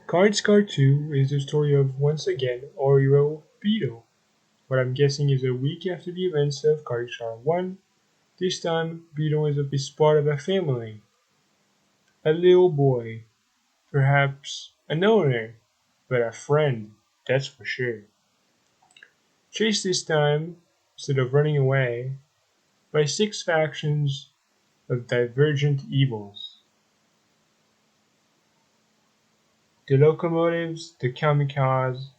Cards Card 2 is the story of, once again, our hero, Beetle. What I'm guessing is a week after the events of Cards Card 1. This time, Beetle is part of a family. A little boy, perhaps an owner, but a friend, that's for sure. Chased this time, instead of running away, by six factions of divergent evils. The locomotives, the kamikaze,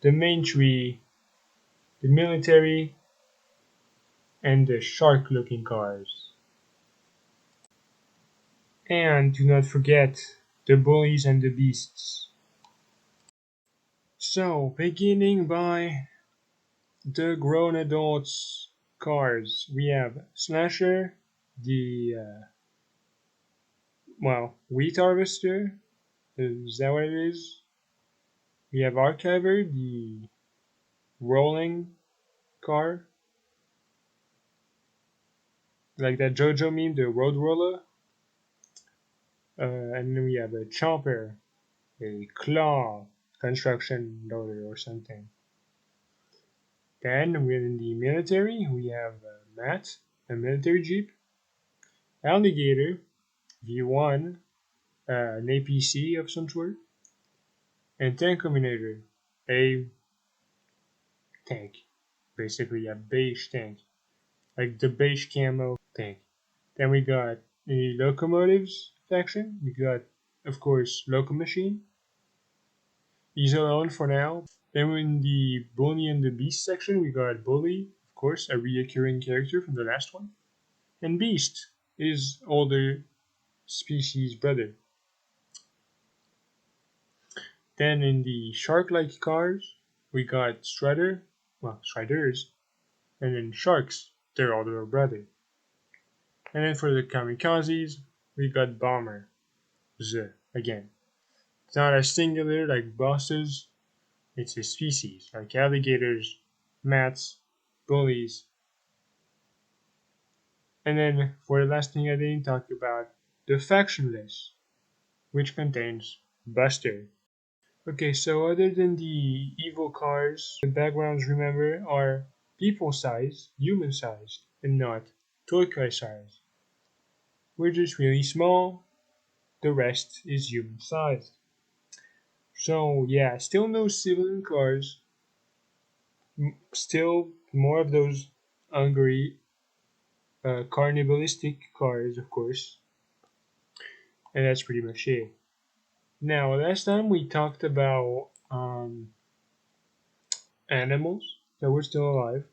the main tree, the military, and the shark-looking cars. And do not forget the bullies and the beasts. So, beginning by the grown adults cars, we have Slasher, the wheat harvester. Is that what it is? We have Archiver, the rolling car, like that JoJo meme, the road roller. And then we have a Chomper, a claw construction loader or something. Then within the military, we have Matt, a military jeep, Alligator, V1, an APC of some sort, and Tank Combinator, a tank, basically a beige tank, like the beige camo tank. Then we got the locomotives faction. We got, of course, Loco Machine. He's alone for now. Then in the Bully and the Beast section, we got Bully, of course, a reoccurring character from the last one. And Beast, his older species brother. Then in the shark-like cars, we got Striders, and then Sharks, their older brother. And then for the kamikazes, we got Bomber, again. It's not as singular like bosses, it's a species, like alligators, mats, bullies. And then for the last thing I didn't talk about, the faction list, which contains Buster. Okay, so other than the evil cars, the backgrounds, remember, are people-sized, human-sized, and not toy-sized. We're just really small, the rest is human-sized. So yeah, still no civilian cars, still more of those hungry, carnivalistic cars, of course, and that's pretty much it. Now, last time we talked about animals that were still alive.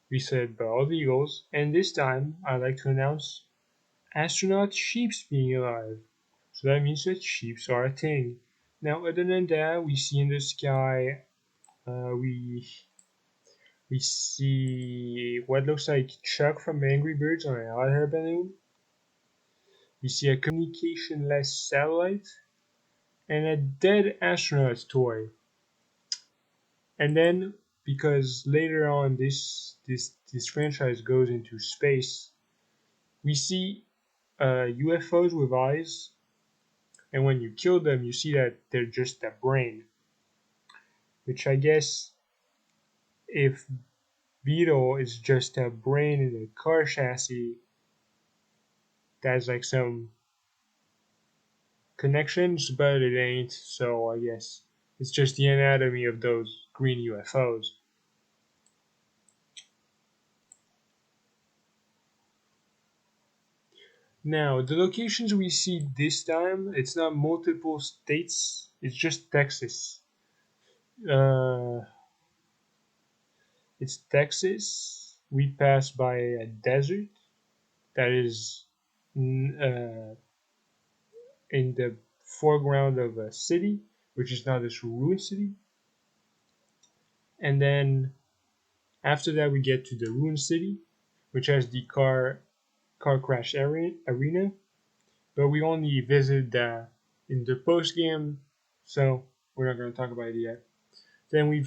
We said bald eagles, and this time I'd like to announce astronaut sheeps being alive. So that means that sheeps are a thing. Now, other than that, we see in the sky, we see what looks like Chuck from Angry Birds on a hot air balloon. We see a communication-less satellite and a dead astronaut toy. And then, because later on this franchise goes into space, we see UFOs with eyes, and when you kill them, you see that they're just a brain. Which I guess, if Beetle is just a brain in a car chassis, that's like some connections, but it ain't. So I guess it's just the anatomy of those green UFOs. Now, the locations we see this time, it's not multiple states, it's just Texas. Uh, it's Texas. We pass by a desert that is in the foreground of a city, which is now this ruined city. And then after that, we get to the ruined city, which has the car crash arena. But we only visit that in the post game, so we're not going to talk about it yet. Then we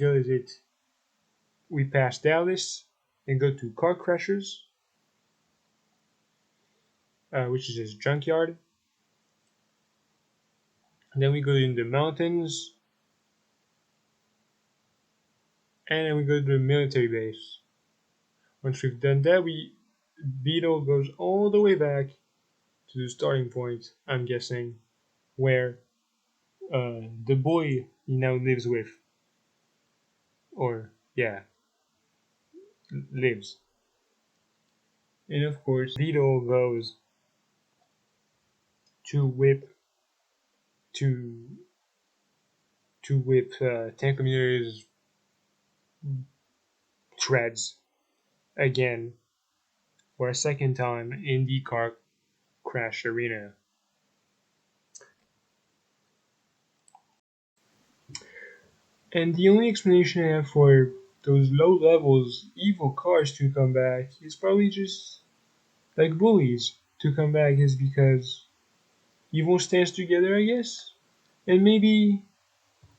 pass Dallas and go to Car Crashers, which is this junkyard. Then we go in the mountains, and then we go to the military base. Once we've done that, we Beetle goes all the way back to the starting point. I'm guessing where the boy he now lives with, or yeah, lives. And of course, Beetle goes to whip to whip Tank Community's treads again for a second time in the car crash arena. And the only explanation I have for those low levels evil cars to come back is probably just like bullies to come back is because evil stands together, I guess. And maybe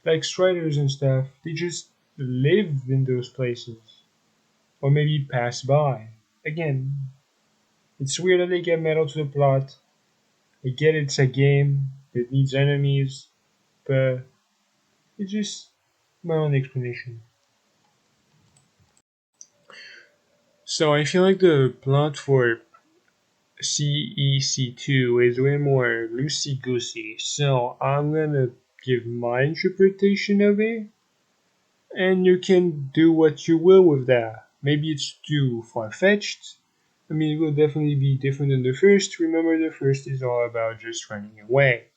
like Striders and stuff, they just live in those places. Or maybe pass by. Again, it's weird that they get metal to the plot. I get it's a game, it needs enemies, but it's just my own explanation. So I feel like the plot for CEC2 is way more loosey goosey. So I'm gonna give my interpretation of it, and you can do what you will with that. Maybe it's too far fetched. I mean, it will definitely be different than the first. Remember, the first is all about just running away.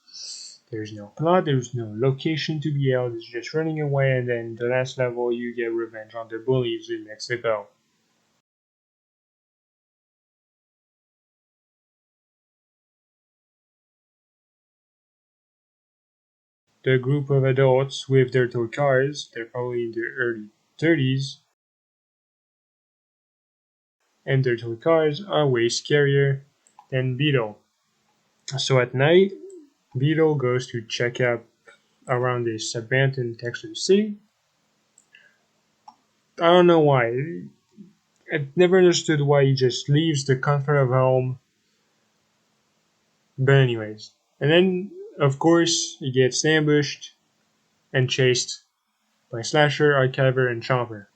There's no plot, there's no location to be held, it's just running away, and then the last level you get revenge on the bullies in Mexico. The group of adults with their toy cars, they're probably in their early 30s, and their toy cars are way scarier than Beetle. So at night, Beetle goes to check out around this abandoned Texas city. I don't know why. I never understood why he just leaves the comfort of home. But anyways, and then of course he gets ambushed and chased by Slasher, Archiver, and Chomper.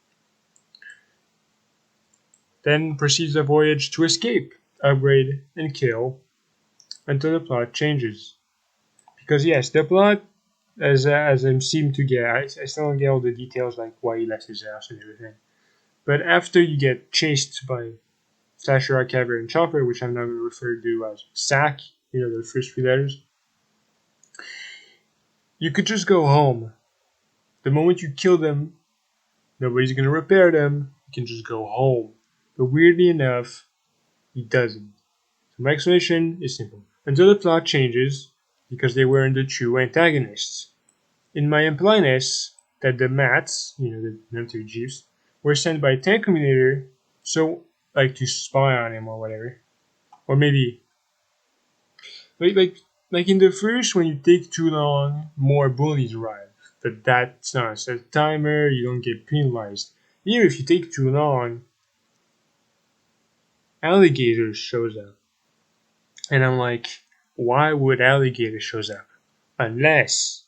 Then proceeds a voyage to escape, upgrade, and kill until the plot changes. Because yes, the plot, as I seem to get, I still don't get all the details like why he left his house and everything. But after you get chased by Slasher, Archiver, and Chomper, which I'm now going to refer to as SAC, the first three letters, you could just go home. The moment you kill them, nobody's going to repair them. You can just go home. But weirdly enough, he doesn't. So my explanation is simple. Until the plot changes, because they weren't the true antagonists. In my implyness that the Mats, the military chiefs, were sent by Tank Communicator, so like to spy on him or whatever. Or maybe like in the first when you take too long, more bullies arrive. But that's not a set timer, you don't get penalized. Here if you take too long, alligator shows up. And I'm like, why would alligator shows up? Unless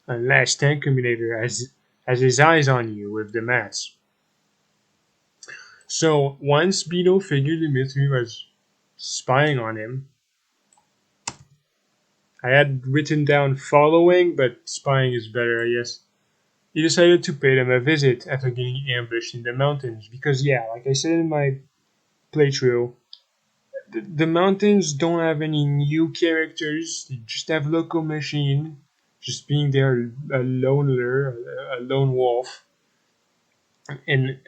Tank Combinator has his eyes on you with the mats. So once Beetle figured the military was spying on him, I had written down following, but spying is better, I guess. He decided to pay them a visit after getting ambushed in the mountains. Because, yeah, like I said in my playthrough, the mountains don't have any new characters. They just have local machine, just being there a loner, a lone wolf, and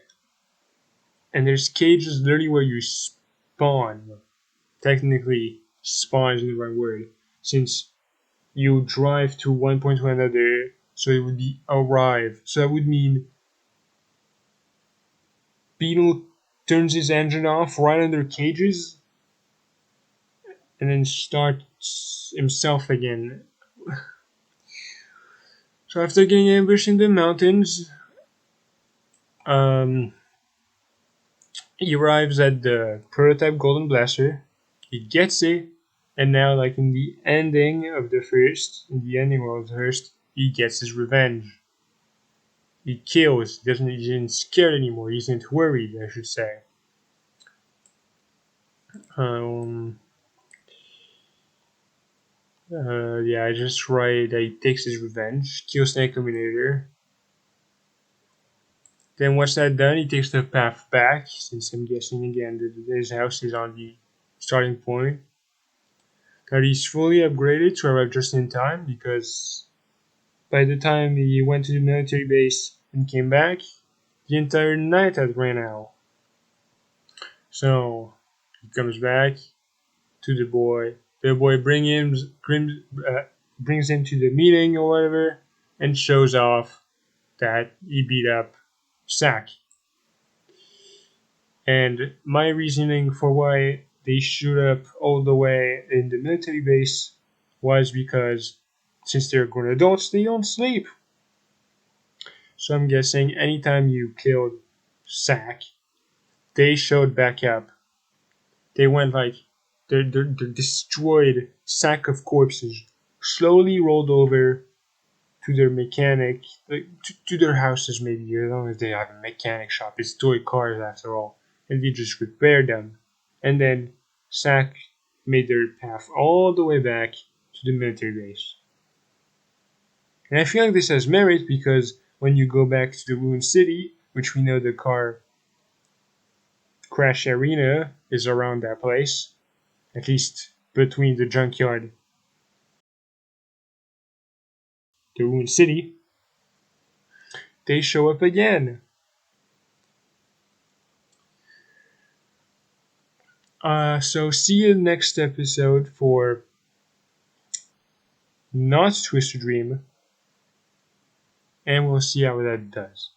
there's cages literally where you spawn. Technically, spawn is the right word, since you drive to one point to another. So it would be arrive. So that would mean Beetle turns his engine off right under cages and then starts himself again. So after getting ambushed in the mountains, um, he arrives at the prototype Golden Blaster. He gets it, And now, like in the ending of the first, he gets his revenge. He kills. He isn't scared anymore. He isn't worried, I should say. Um, yeah, I just write that he takes his revenge, kills the Terminator. Then once that's done, he takes the path back, since I'm guessing again that his house is on the starting point. That he's fully upgraded to arrive just in time, because by the time he went to the military base and came back, the entire night had ran out. So he comes back to the boy. The boy brings him to the meeting or whatever, and shows off that he beat up Sack. And my reasoning for why they shoot up all the way in the military base was because since they're grown adults, they don't sleep. So I'm guessing anytime you killed Sack, they showed back up. They went like the destroyed sack of corpses slowly rolled over to their mechanic, like, to their houses maybe, as long as they have a mechanic shop. It's toy cars after all. And they just repaired them. And then Sack made their path all the way back to the military base. And I feel like this has merit because when you go back to the ruined city, which we know the car crash arena is around that place, at least between the junkyard, the ruined city, they show up again. So see you next episode for not Twisted Dream, and we'll see how that does.